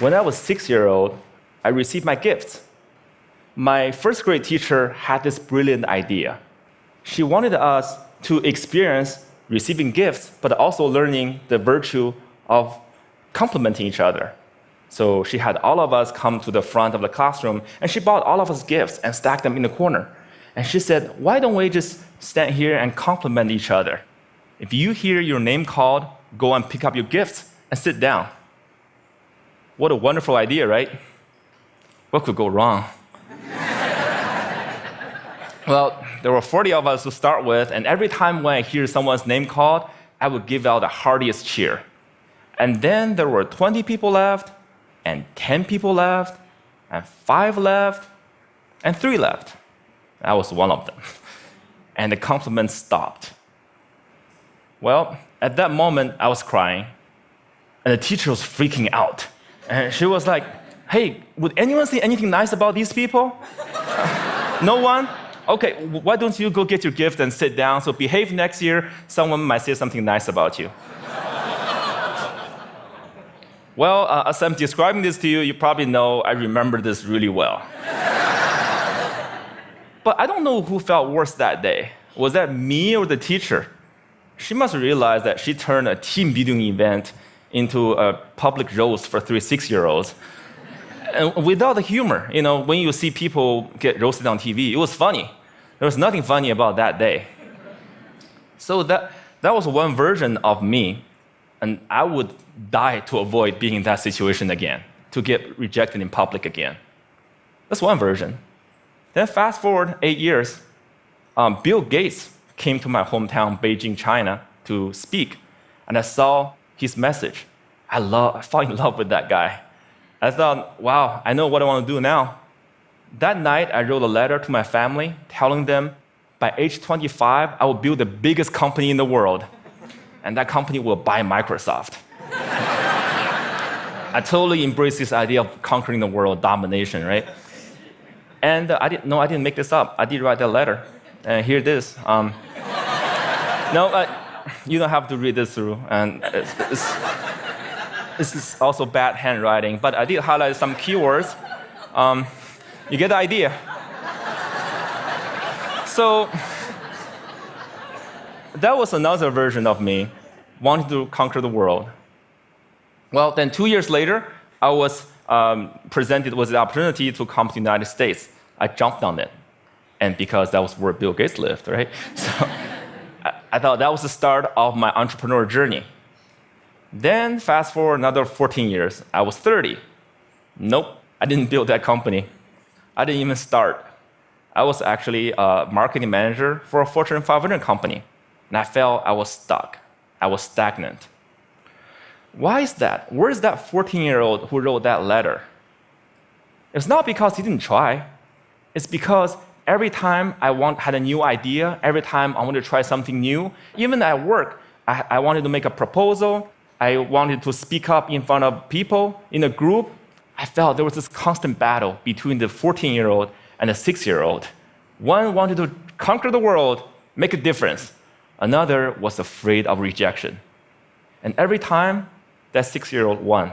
When I was 6-year-old, I received my gifts. My first grade teacher had this brilliant idea. She wanted us to experience receiving gifts, but also learning the virtue of complimenting each other. So she had all of us come to the front of the classroom, and she bought all of us gifts and stacked them in the corner. And she said, why don't we just stand here and compliment each other? If you hear your name called, go and pick up your gifts and sit down. What a wonderful idea, right? What could go wrong? Well, there were 40 of us to start with, and every time when I hear someone's name called, I would give out the heartiest cheer. And then there were 20 people left, and 10 people left, and 5 left, and 3 left. I was one of them. And the compliments stopped. Well, at that moment, I was crying, and the teacher was freaking out. And she was like, hey, would anyone say anything nice about these people? No one? Okay, why don't you go get your gift and sit down, so behave next year, someone might say something nice about you. Well, as I'm describing this to you, you probably know I remember this really well. But I don't know who felt worse that day. Was that me or the teacher? She must realize that she turned a team building event into a public roast for 3 6-year-olds. And without the humor, when you see people get roasted on TV, it was funny. There was nothing funny about that day. So that was one version of me, and I would die to avoid being in that situation again, to get rejected in public again. That's one version. Then fast forward 8 years, Bill Gates came to my hometown, Beijing, China, to speak, and I saw his message. I fell in love with that guy. I thought, wow, I know what I want to do now. That night, I wrote a letter to my family telling them by age 25, I will build the biggest company in the world, and that company will buy Microsoft. I totally embraced this idea of conquering the world, domination, right? And I didn't make this up. I did write that letter. And here it is. You don't have to read this through. And this is also bad handwriting, but I did highlight some keywords. You get the idea. So that was another version of me wanting to conquer the world. Well, then 2 years later, I was presented with the opportunity to come to the United States. I jumped on it. And because that was where Bill Gates lived, right? So I thought that was the start of my entrepreneur journey. Then fast forward another 14 years, I was 30. Nope, I didn't build that company. I didn't even start. I was actually a marketing manager for a Fortune 500 company. And I felt I was stuck. I was stagnant. Why is that? Where is that 14-year-old who wrote that letter? It's not because he didn't try. It's because every time I had a new idea, every time I wanted to try something new, even at work, I wanted to make a proposal, I wanted to speak up in front of people in a group, I felt there was this constant battle between the 14-year-old and the 6-year-old. One wanted to conquer the world, make a difference. Another was afraid of rejection. And every time, that 6-year-old won.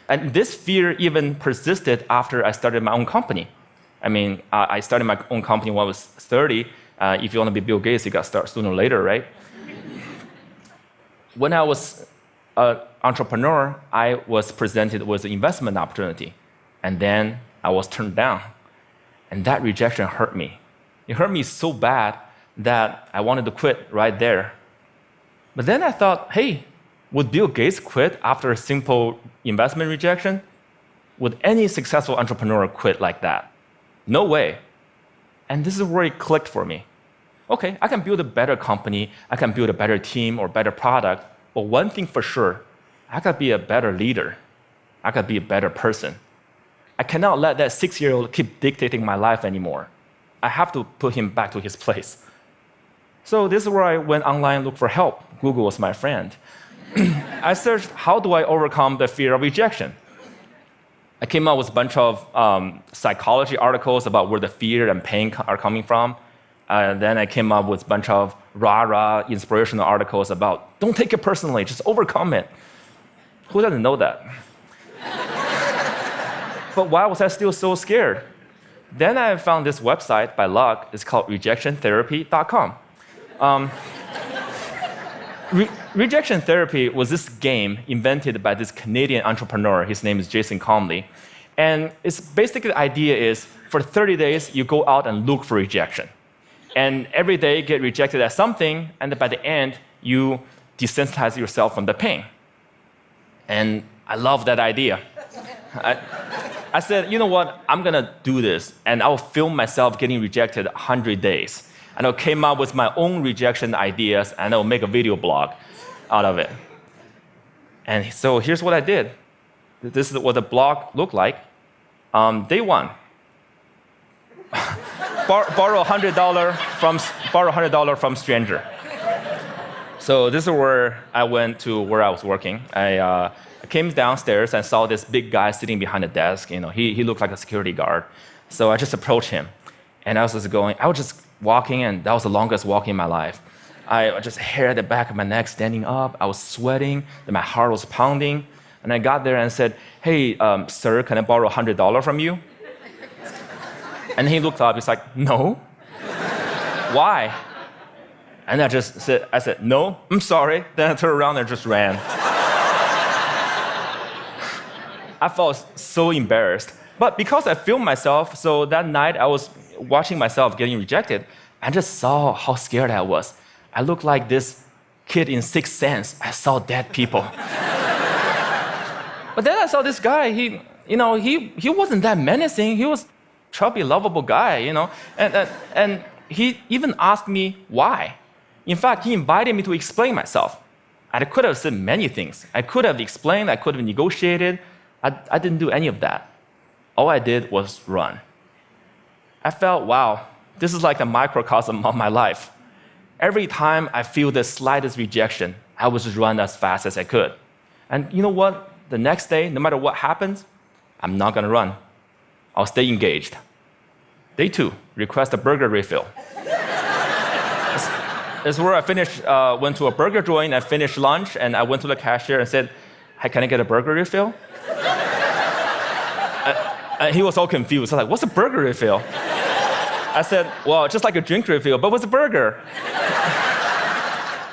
And this fear even persisted after I started my own company. I mean, I started my own company when I was 30. If you want to be Bill Gates, you got to start sooner or later, right? When I was an entrepreneur, I was presented with an investment opportunity. And then I was turned down. And that rejection hurt me. It hurt me so bad that I wanted to quit right there. But then I thought, hey, would Bill Gates quit after a simple investment rejection? Would any successful entrepreneur quit like that? No way. And this is where it clicked for me. Okay, I can build a better company, I can build a better team or better product, but one thing for sure, I could be a better leader. I could be a better person. I cannot let that 6-year-old keep dictating my life anymore. I have to put him back to his place. So this is where I went online and looked for help. Google was my friend. I searched, how do I overcome the fear of rejection? I came up with a bunch of psychology articles about where the fear and pain are coming from. Then I came up with a bunch of rah-rah inspirational articles about, don't take it personally, just overcome it. Who doesn't know that? But why was I still so scared? Then I found this website by luck. It's called rejectiontherapy.com. Rejection therapy was this game invented by this Canadian entrepreneur. His name is Jason Comley. And it's basically the idea is for 30 days, you go out and look for rejection. And every day get rejected at something, and by the end, you desensitize yourself from the pain. And I love that idea. I said, you know what, I'm gonna do this, and I'll film myself getting rejected 100 days. And I came up with my own rejection ideas, and I'll make a video blog out of it. And so here's what I did. This is what the blog looked like. Day one. Borrow $100 from stranger. So this is where I went to where I was working. I came downstairs and saw this big guy sitting behind the desk. You know, he looked like a security guard. So I just approached him, and I was just walking, and that was the longest walk in my life. I just hair at the back of my neck standing up. I was sweating, and my heart was pounding. And I got there and said, "Hey, sir, can I borrow $100 from you?" And he looked up. He's like, "No." Why? And I said, "No, I'm sorry." Then I turned around and just ran. I felt so embarrassed. But because I filmed myself, so that night I was watching myself getting rejected, I just saw how scared I was. I looked like this kid in Sixth Sense. I saw dead people. But then I saw this guy, he wasn't that menacing. He was a chubby, lovable guy, and he even asked me why. In fact, he invited me to explain myself. And I could have said many things. I could have explained, I could have negotiated. I didn't do any of that. All I did was run. I felt, wow, this is like a microcosm of my life. Every time I feel the slightest rejection, I would just run as fast as I could. And you know what? The next day, no matter what happens, I'm not gonna run. I'll stay engaged. Day two, request a burger refill. This is where I went to a burger joint, I finished lunch, and I went to the cashier and said, "Hey, can I get a burger refill?" And he was all confused. I was like, "What's a burger refill?" I said, "Well, just like a drink refill, but with a burger."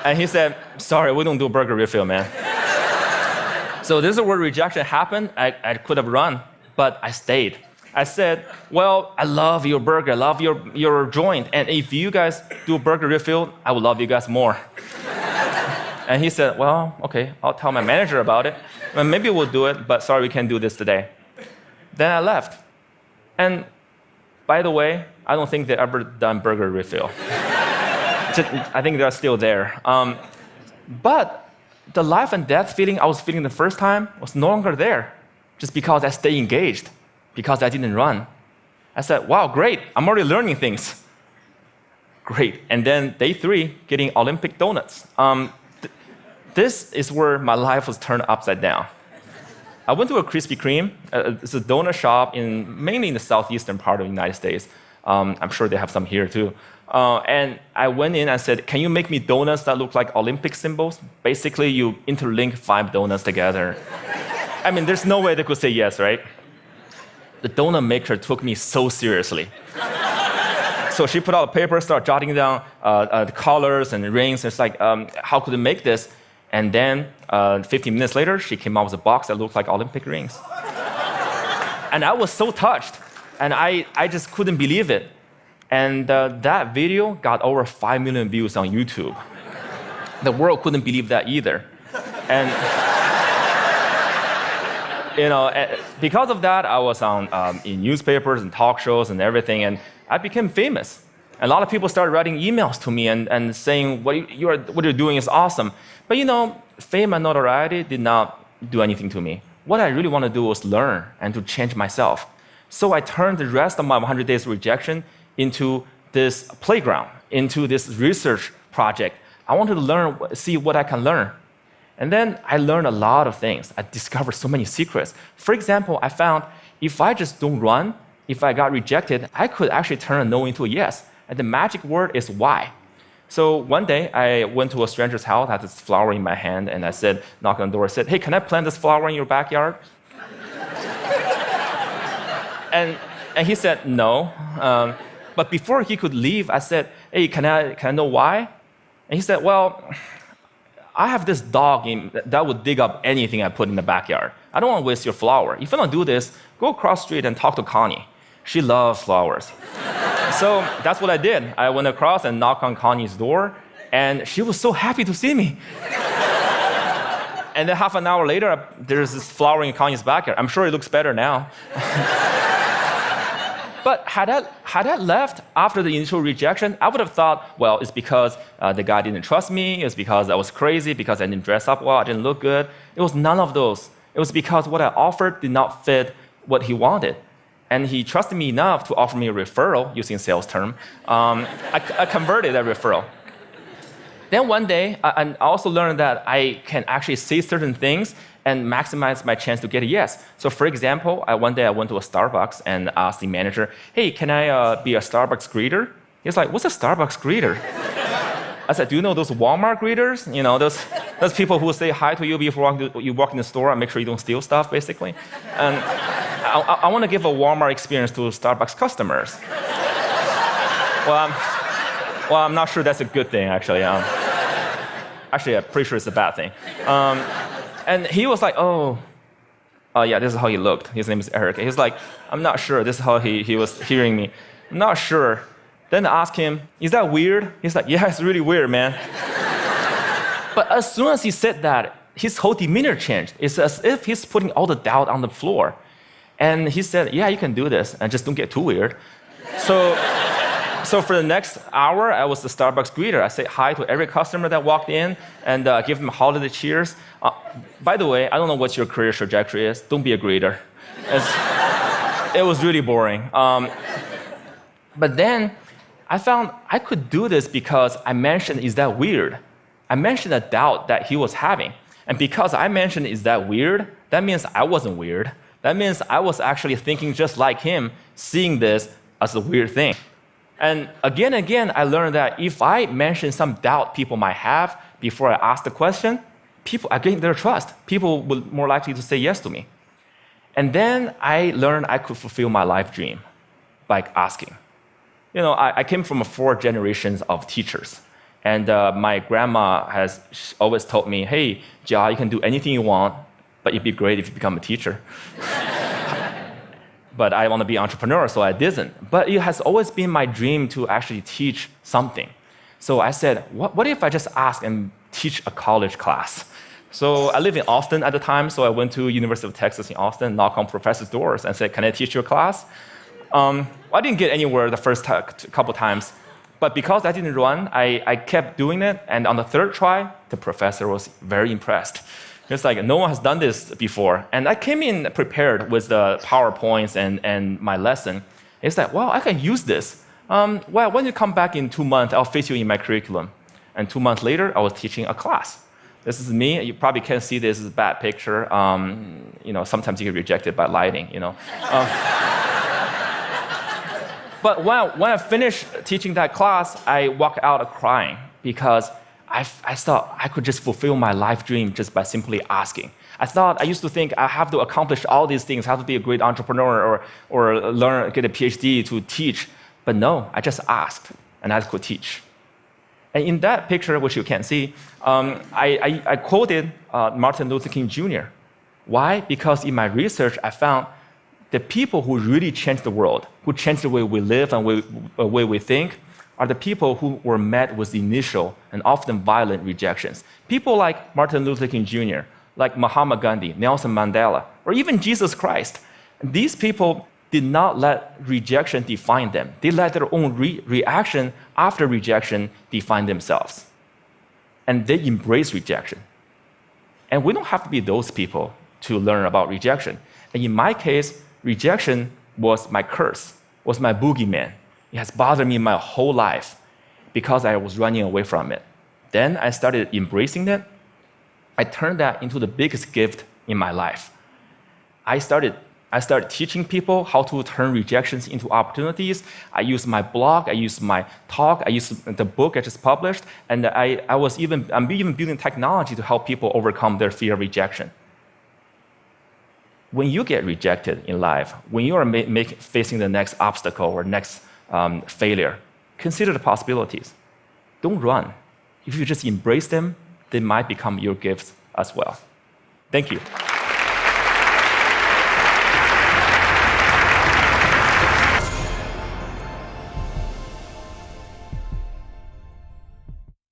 And he said, "Sorry, we don't do a burger refill, man." So this is where rejection happened. I could have run, but I stayed. I said, "Well, I love your burger, I love your joint, and if you guys do a burger refill, I would love you guys more." And he said, "Well, okay, I'll tell my manager about it. Well, maybe we'll do it, but sorry, we can't do this today." Then I left. And by the way, I don't think they ever done burger refill. I think they're still there. But the life and death feeling I was feeling the first time was no longer there, just because I stayed engaged, because I didn't run. I said, "Wow, great, I'm already learning things." Great. And then day three, getting Olympic donuts. This is where my life was turned upside down. I went to a Krispy Kreme. It's a donut shop mainly in the southeastern part of the United States. I'm sure they have some here too. And I went in and said, "Can you make me donuts that look like Olympic symbols?" Basically, you interlink 5 donuts together. I mean, there's no way they could say yes, right? The donut maker took me so seriously. So she put out a paper, started jotting down the colors and rings. It's like, how could I make this? And then 15 minutes later, she came out with a box that looked like Olympic rings. And I was so touched. And I just couldn't believe it. And that video got over 5 million views on YouTube. The world couldn't believe that either. And because of that, I was on in newspapers and talk shows and everything, and I became famous. A lot of people started writing emails to me and saying, what you're doing is awesome. But fame and notoriety did not do anything to me. What I really want to do was learn and to change myself. So I turned the rest of my 100 days of rejection into this playground, into this research project. I wanted to learn, see what I can learn. And then I learned a lot of things. I discovered so many secrets. For example, I found if I just don't run, if I got rejected, I could actually turn a no into a yes. And the magic word is why. So one day, I went to a stranger's house, I had this flower in my hand, and I said, knocked on the door, I said, "Hey, can I plant this flower in your backyard?" And he said, no. But before he could leave, I said, hey, can I know why? And he said, well, I have this dog that would dig up anything I put in the backyard. I don't want to waste your flower. If you don't do this, go across the street and talk to Connie. She loves flowers. So that's what I did. I went across and knocked on Connie's door, and she was so happy to see me. And then half an hour later, there's this flower in Connie's backyard. I'm sure it looks better now. But had I left after the initial rejection, I would have thought, well, it's because the guy didn't trust me. It's because I was crazy, because I didn't dress up well, I didn't look good. It was none of those. It was because what I offered did not fit what he wanted. And he trusted me enough to offer me a referral, using a sales term. I converted that referral. Then one day, I also learned that I can actually say certain things and maximize my chance to get a yes. So for example, one day I went to a Starbucks and asked the manager, hey, can I be a Starbucks greeter? He was like, what's a Starbucks greeter? I said, do you know those Walmart greeters? You know, those people who say hi to you before you walk in the store and make sure you don't steal stuff, basically. And I want to give a Walmart experience to Starbucks customers. Well, I'm not sure that's a good thing, actually. Actually, I'm pretty sure it's a bad thing. And he was like, oh, yeah, this is how he looked. His name is Eric. He was like, I'm not sure. This is how he was hearing me. I'm not sure. Then I asked him, is that weird? He's like, yeah, it's really weird, man. But as soon as he said that, his whole demeanor changed. It's as if he's putting all the doubt on the floor. And he said, yeah, you can do this, and just don't get too weird. So for the next hour, I was the Starbucks greeter. I said hi to every customer that walked in and give them holiday cheers. By the way, I don't know what your career trajectory is. Don't be a greeter. It was really boring. But then I found I could do this because I mentioned, is that weird? I mentioned a doubt that he was having. And because I mentioned, is that weird? That means I wasn't weird. That means I was actually thinking just like him, seeing this as a weird thing. And again, I learned that if I mention some doubt people might have before I ask the question, I gain their trust. People will more likely to say yes to me. And then I learned I could fulfill my life dream by asking. You know, I came from 4 generations of teachers. And my grandma has always told me, hey, Jia, you can do anything you want, but it'd be great if you become a teacher. But I want to be an entrepreneur, so I didn't. But it has always been my dream to actually teach something. So I said, what if I just ask and teach a college class? So I lived in Austin at the time, so I went to University of Texas in Austin, knocked on professors' doors and said, can I teach your class? I didn't get anywhere the first couple times. But because I didn't run, I kept doing it. And on the 3rd try, the professor was very impressed. It's like, no one has done this before. And I came in prepared with the PowerPoints and my lesson. It's like, wow, I can use this. Well, when you come back in 2 months, I'll fit you in my curriculum. And 2 months later, I was teaching a class. This is me. You probably can't see this. This is a bad picture. You know, sometimes you get rejected by lighting, you know. But when I finished teaching that class, I walked out crying because I thought I could just fulfill my life dream just by simply asking. I used to think I have to accomplish all these things, have to be a great entrepreneur or get a PhD to teach. But no, I just asked and I could teach. And in that picture, which you can't see, I quoted Martin Luther King Jr. Why? Because in my research, I found the people who really changed the world, who changed the way we live and the way we think, are the people who were met with initial and often violent rejections. People like Martin Luther King Jr., like Mahatma Gandhi, Nelson Mandela, or even Jesus Christ. These people did not let rejection define them. They let their own reaction after rejection define themselves. And they embrace rejection. And we don't have to be those people to learn about rejection. And in my case, rejection was my curse, was my boogeyman. It has bothered me my whole life because I was running away from it. Then I started embracing it. I turned that into the biggest gift in my life. I started teaching people how to turn rejections into opportunities. I used my blog, I used my talk, I used the book I just published, and I'm even building technology to help people overcome their fear of rejection. when you get rejected in life, when you are facing the next obstacle or next failure, consider the possibilities. Don't run. If you just embrace them, they might become your gifts as well. Thank you.